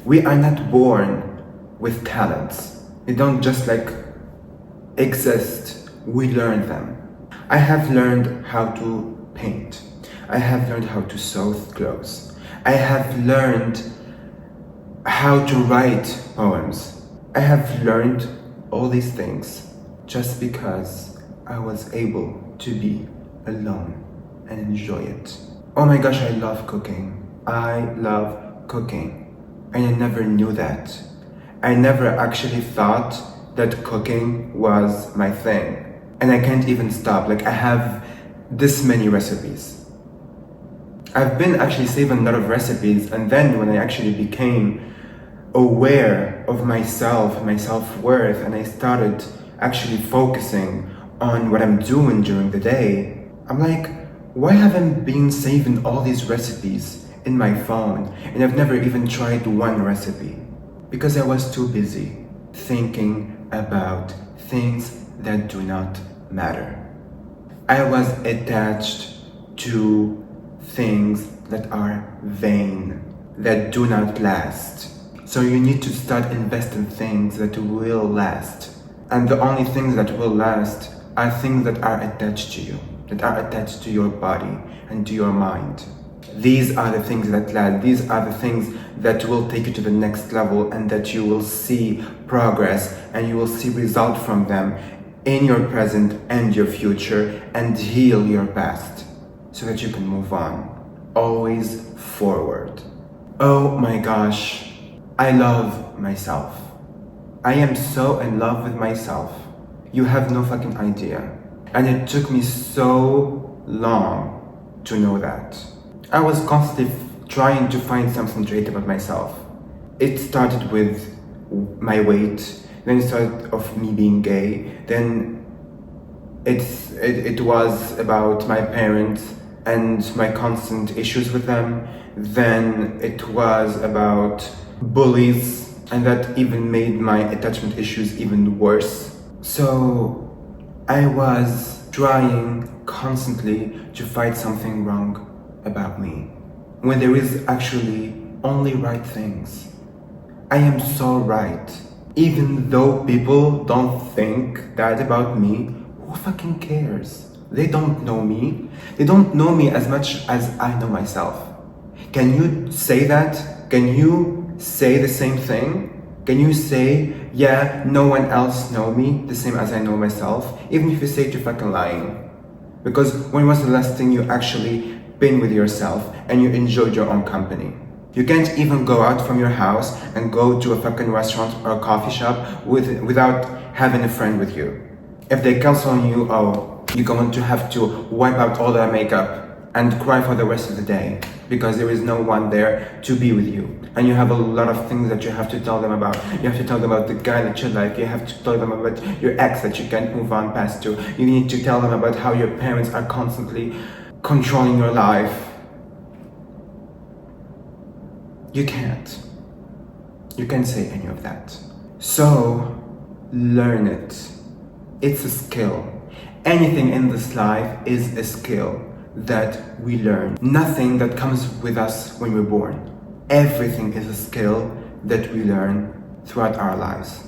We are not born with talents. They don't just exist. We learn them. I have learned how to paint. I have learned how to sew clothes. I have learned how to write poems. I have learned all these things just because I was able to be alone and enjoy it. Oh my gosh, I love cooking. I love cooking. And I never knew that. I never actually thought that cooking was my thing. And I can't even stop. I have this many recipes. I've been actually saving a lot of recipes, and then when I actually became aware of myself, my self-worth, and I started actually focusing on what I'm doing during the day, I'm like, why haven't I been saving all these recipes in my phone? And I've never even tried one recipe because I was too busy thinking about things that do not matter. I was attached to things that are vain, that do not last. So you need to start investing in things that will last. And the only things that will last are things that are attached to you, that are attached to your body and to your mind. These are the things that last. These are the things that will take you to the next level, and that you will see progress and you will see result from them in your present and your future, and heal your past so that you can move on. Always forward. Oh my gosh, I love myself. I am so in love with myself. You have no fucking idea. And it took me so long to know that. I was constantly trying to find something to hate about myself. It started with my weight, then it started of me being gay, then it was about my parents and my constant issues with them, then it was about bullies, and that even made my attachment issues even worse. So I was trying constantly to fight something wrong about me, when there is actually only right things. I am so right. Even though people don't think that about me, who fucking cares? They don't know me. They don't know me as much as I know myself. Can you say that? Can you say the same thing? Can you say, yeah, no one else know me the same as I know myself? Even if you say it, you're fucking lying. Because when was the last thing you actually been with yourself and you enjoyed your own company? You can't even go out from your house and go to a fucking restaurant or a coffee shop without having a friend with you. If they cancel on you, oh, you're going to have to wipe out all that makeup and cry for the rest of the day because there is no one there to be with you. And you have a lot of things that you have to tell them about. You have to tell them about the guy that you like. You have to tell them about your ex that you can't move on past to. You need to tell them about how your parents are constantly controlling your life. You can't. You can't say any of that. So, learn it. It's a skill. Anything in this life is a skill that we learn. Nothing that comes with us when we're born. Everything is a skill that we learn throughout our lives.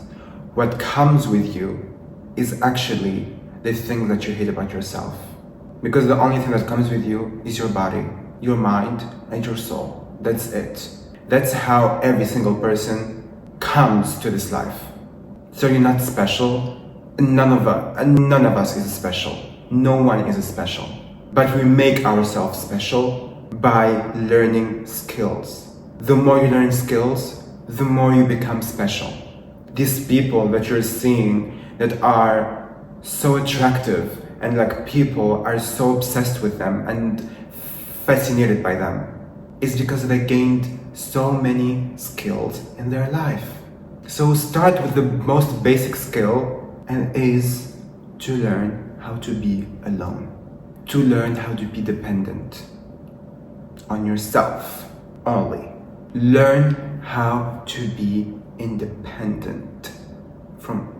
What comes with you is actually the thing that you hate about yourself. Because the only thing that comes with you is your body, your mind, and your soul. That's it. That's how every single person comes to this life. So you're not special. None of us is special. No one is special. But we make ourselves special by learning skills. The more you learn skills, the more you become special. These people that you're seeing that are so attractive, and people are so obsessed with them and fascinated by them, is because they gained so many skills in their life. So start with the most basic skill, and is to learn how to be alone. To learn how to be dependent on yourself only. Learn how to be independent from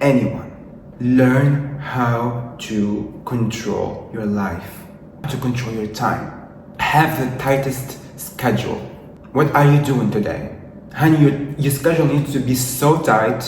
anyone. Learn how to control your life, to control your time. Have the tightest schedule. What are you doing today? Honey, your schedule needs to be so tight.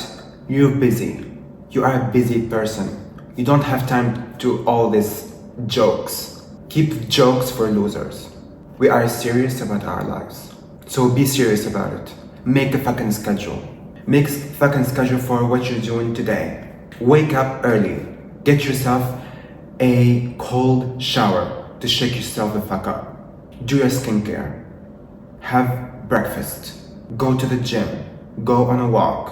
You're busy. You are a busy person. You don't have time to all these jokes. Keep jokes for losers. We are serious about our lives. So be serious about it. Make a fucking schedule. Make a fucking schedule for what you're doing today. Wake up early. Get yourself a cold shower to shake yourself the fuck up. Do your skincare. Have breakfast. Go to the gym. Go on a walk.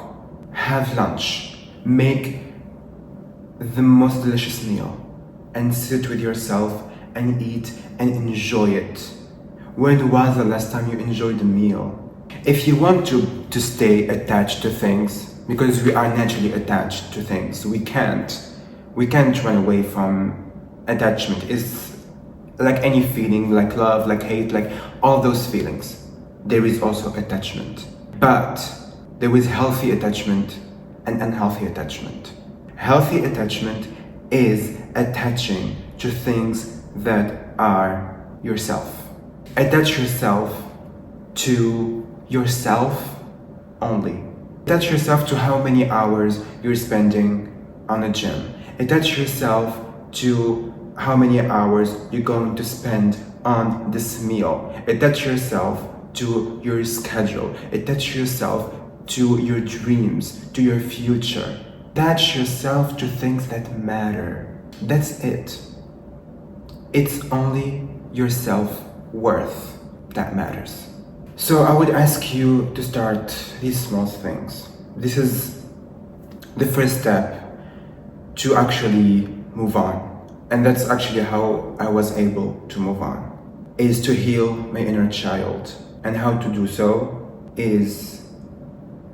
Have lunch. Make the most delicious meal. And sit with yourself and eat and enjoy it. When was the last time you enjoyed a meal? If you want to stay attached to things, because we are naturally attached to things, we can't run away from attachment. It's like any feeling, like love, like hate, like all those feelings. There is also attachment. But there is healthy attachment and unhealthy attachment. Healthy attachment is attaching to things that are yourself. Attach yourself to yourself only. Attach yourself to how many hours you're spending on the gym. Attach yourself to how many hours you're going to spend on this meal. Attach yourself to your schedule. Attach yourself to your dreams, to your future. Attach yourself to things that matter. That's it. It's only your self-worth that matters. So I would ask you to start these small things. This is the first step to actually move on. And that's actually how I was able to move on, is to heal my inner child. And how to do so is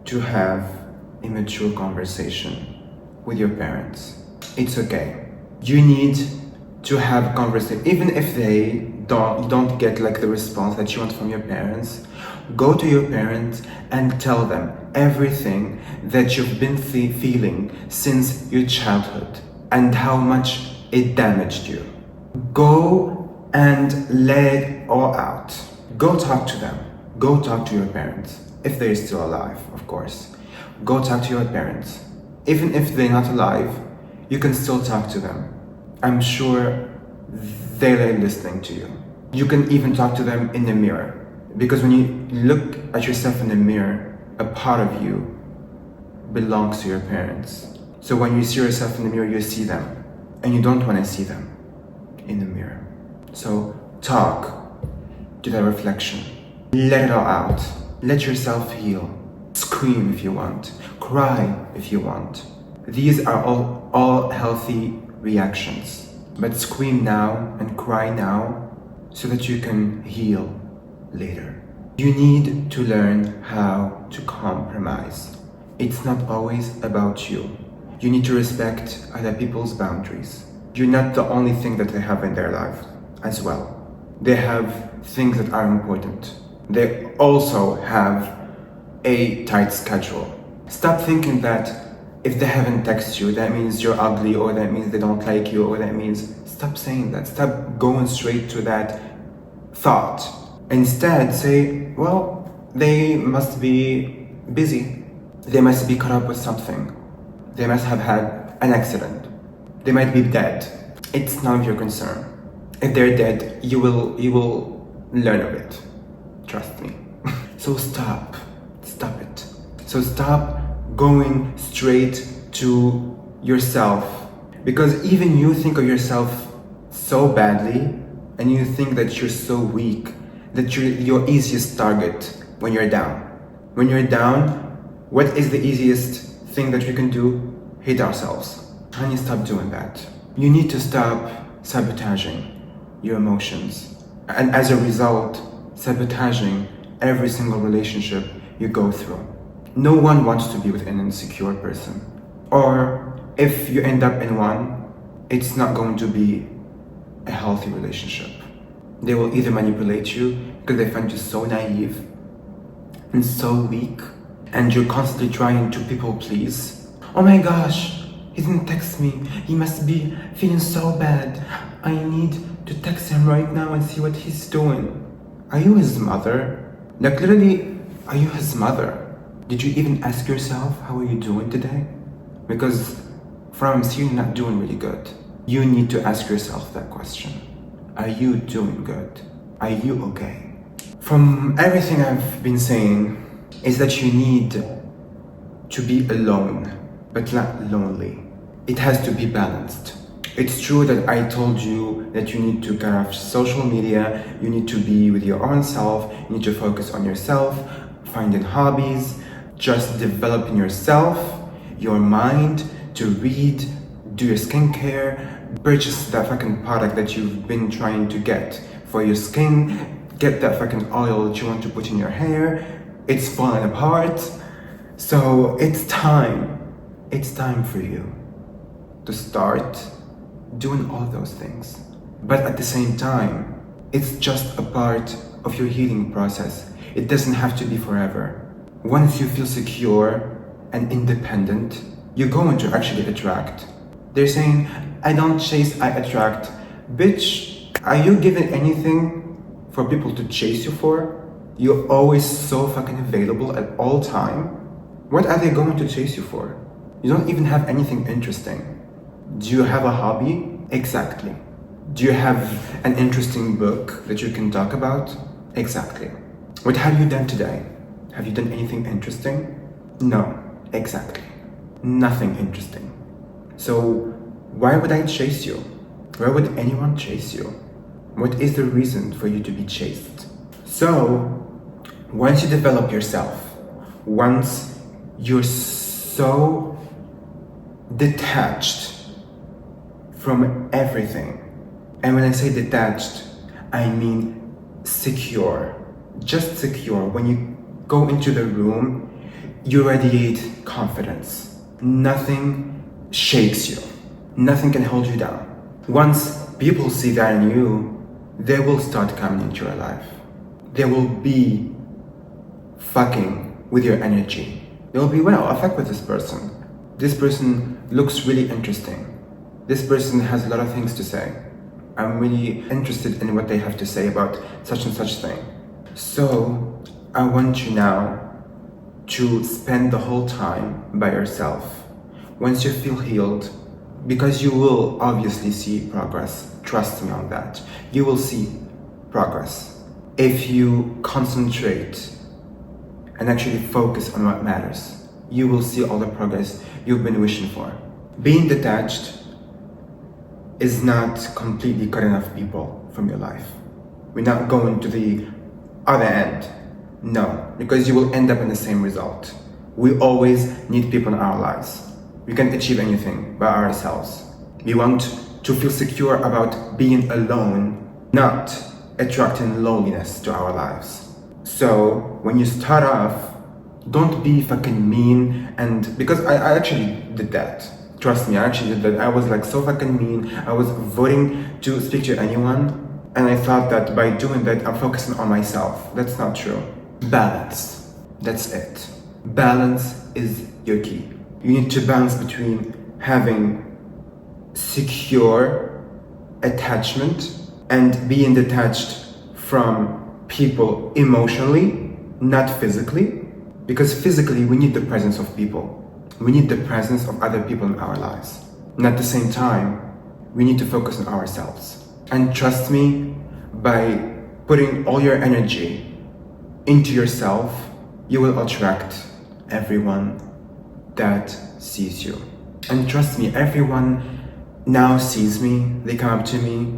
to have a mature conversation with your parents. It's okay. You need to have conversation, even if you don't get like the response that you want from your parents. Go to your parents and tell them everything that you've been feeling since your childhood and how much it damaged you. Go and let it all out. Go talk to them. Go talk to your parents. If they're still alive, of course. Go talk to your parents. Even if they're not alive, you can still talk to them. I'm sure they're listening to you. You can even talk to them in the mirror. Because when you look at yourself in the mirror, a part of you belongs to your parents. So when you see yourself in the mirror, you see them. And you don't want to see them in the mirror. So talk to that reflection. Let it all out. Let yourself heal. Scream if you want. Cry if you want. These are all healthy reactions. But scream now and cry now so that you can heal later. You need to learn how to compromise. It's not always about you. You need to respect other people's boundaries. You're not the only thing that they have in their life as well. They have things that are important. They also have a tight schedule. Stop thinking that if they haven't texted you, that means you're ugly, or that means they don't like you, or that means... Stop saying that. Stop going straight to that thought. Instead, say, well, they must be busy. They must be caught up with something. They must have had an accident. They might be dead. It's none of your concern. If they're dead, you will learn of it. Trust me. So stop it. So stop going straight to yourself, because even you think of yourself so badly, and you think that you're so weak, that you're your easiest target when you're down. When you're down, what is the easiest thing that we can do? Hate ourselves. Honey, stop doing that. You need to stop sabotaging your emotions, and as a result, sabotaging every single relationship you go through. No one wants to be with an insecure person. Or if you end up in one, it's not going to be a healthy relationship. They will either manipulate you because they find you so naive and so weak, and you're constantly trying to people please. Oh my gosh, he didn't text me. He must be feeling so bad. I need to text him right now and see what he's doing. Are you his mother? Like literally, Are you his mother? Did you even ask yourself, how are you doing today? Because from you're not doing really good. You need to ask yourself that question. Are you doing good? Are you okay? From everything I've been saying is that you need to be alone, but not lonely. It has to be balanced. It's true that I told you that you need to cut off social media, you need to be with your own self, you need to focus on yourself, finding hobbies, just developing yourself, your mind, to read, do your skincare, purchase that fucking product that you've been trying to get for your skin, get that fucking oil that you want to put in your hair. It's falling apart. So it's time for you to start doing all those things. But at the same time, it's just a part of your healing process. It doesn't have to be forever. Once you feel secure and independent, you're going to actually attract. They're saying, I don't chase, I attract. Bitch, are you giving anything for people to chase you for? You're always so fucking available at all time. What are they going to chase you for? You don't even have anything interesting. Do you have a hobby? Exactly. Do you have an interesting book that you can talk about? Exactly. What have you done today? Have you done anything interesting? No, exactly. Nothing interesting. So why would I chase you? Why would anyone chase you? What is the reason for you to be chased? So once you develop yourself, once you're so detached from everything, and when I say detached, I mean secure, just secure. When you go into the room, you radiate confidence. Nothing shakes you. Nothing can hold you down. Once people see that in you, they will start coming into your life. They will be fucking with your energy. They'll be, well, I fuck with this person. This person looks really interesting. This person has a lot of things to say. I'm really interested in what they have to say about such and such thing. So I want you now to spend the whole time by yourself. Once you feel healed, because you will obviously see progress. Trust me on that. You will see progress if you concentrate and actually focus on what matters. You will see all the progress you've been wishing for. Being detached is not completely cutting off people from your life. We're not going to the other end. No, because you will end up in the same result. We always need people in our lives. We can't achieve anything by ourselves. We want to feel secure about being alone, not attracting loneliness to our lives. So when you start off, don't be fucking mean, and because I actually did that. Trust me, I actually did that. I was like so fucking mean. I was avoiding to speak to anyone, and I thought that by doing that, I'm focusing on myself. That's not true. Balance. That's it. Balance is your key. You need to balance between having secure attachment and being detached from people emotionally, not physically. Because physically, we need the presence of people. We need the presence of other people in our lives. And at the same time, we need to focus on ourselves. And trust me, by putting all your energy into yourself, you will attract everyone that sees you. And trust me, everyone now sees me, they come up to me,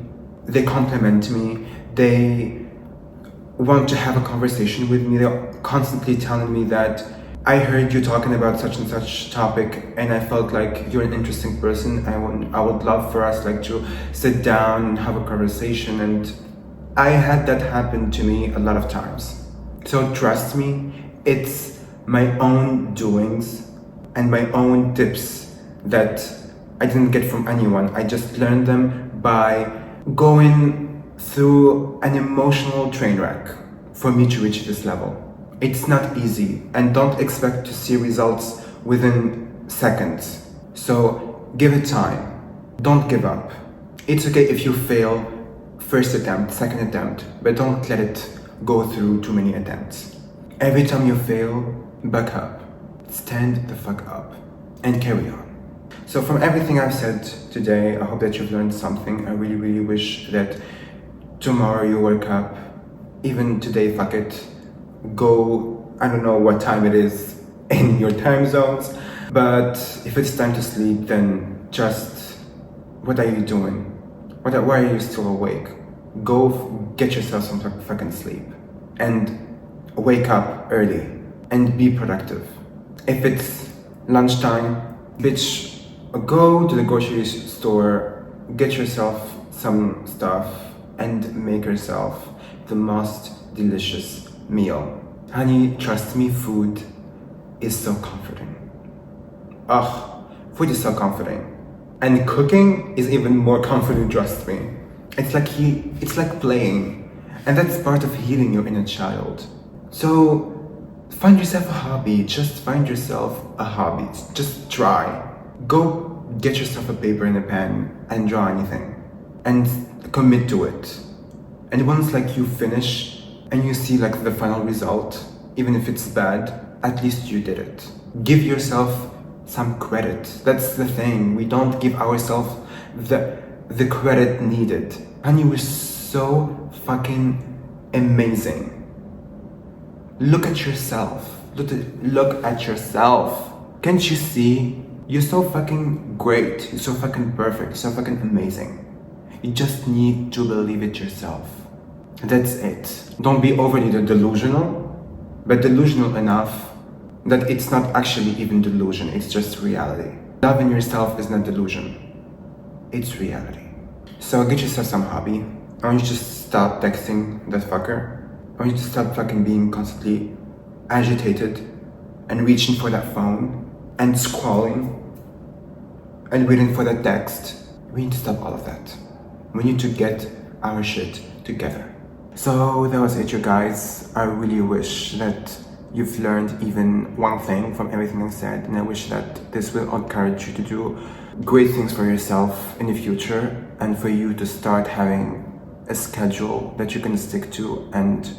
they compliment me, they want to have a conversation with me, they're constantly telling me that I heard you talking about such and such topic and I felt like you're an interesting person. I would love for us like to sit down and have a conversation, and I had that happen to me a lot of times. So trust me, it's my own doings and my own tips that I didn't get from anyone. I just learned them by going through an emotional train wreck for me to reach this level. It's not easy, and don't expect to see results within seconds. So give it time. Don't give up. It's okay if you fail first attempt, second attempt, but don't let it go through too many attempts. Every time you fail, back up. Stand the fuck up and carry on. So from everything I've said today, I hope that you've learned something. I really, really wish that tomorrow you wake up, even today, fuck it, go, I don't know what time it is in your time zones, but if it's time to sleep, then just, what are you doing? Why are you still awake? Go get yourself some fucking sleep and wake up early and be productive. If it's lunchtime, bitch, go to the grocery store, get yourself some stuff and make yourself the most delicious meal. Honey, trust me, food is so comforting. Ugh, food is so comforting. And cooking is even more comforting, trust me. It's like playing. And that's part of healing your inner child. So find yourself a hobby. Just find yourself a hobby. Just try. Go get yourself a paper and a pen and draw anything. And commit to it. And once you finish and you see the final result, even if it's bad, at least you did it. Give yourself some credit. That's the thing. We don't give ourselves the credit needed. And you were so fucking amazing. Look at yourself. Look at yourself. Can't you see? You're so fucking great. You're so fucking perfect. You're so fucking amazing. You just need to believe it yourself. That's it. Don't be overly delusional, but delusional enough that it's not actually even delusion, it's just reality. Loving yourself is not delusion, it's reality. So get yourself some hobby. I want you to stop texting that fucker. I want you to stop fucking being constantly agitated and reaching for that phone and scrolling and waiting for that text. We need to stop all of that. We need to get our shit together. So that was it, you guys. I really wish that you've learned even one thing from everything I said, and I wish that this will encourage you to do great things for yourself in the future and for you to start having a schedule that you can stick to and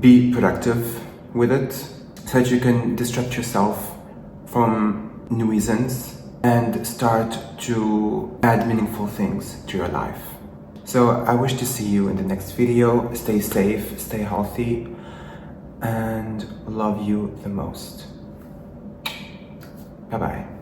be productive with it so that you can distract yourself from nuisance and start to add meaningful things to your life. So I wish to see you in the next video. Stay safe, stay healthy, and love you the most. Bye-bye.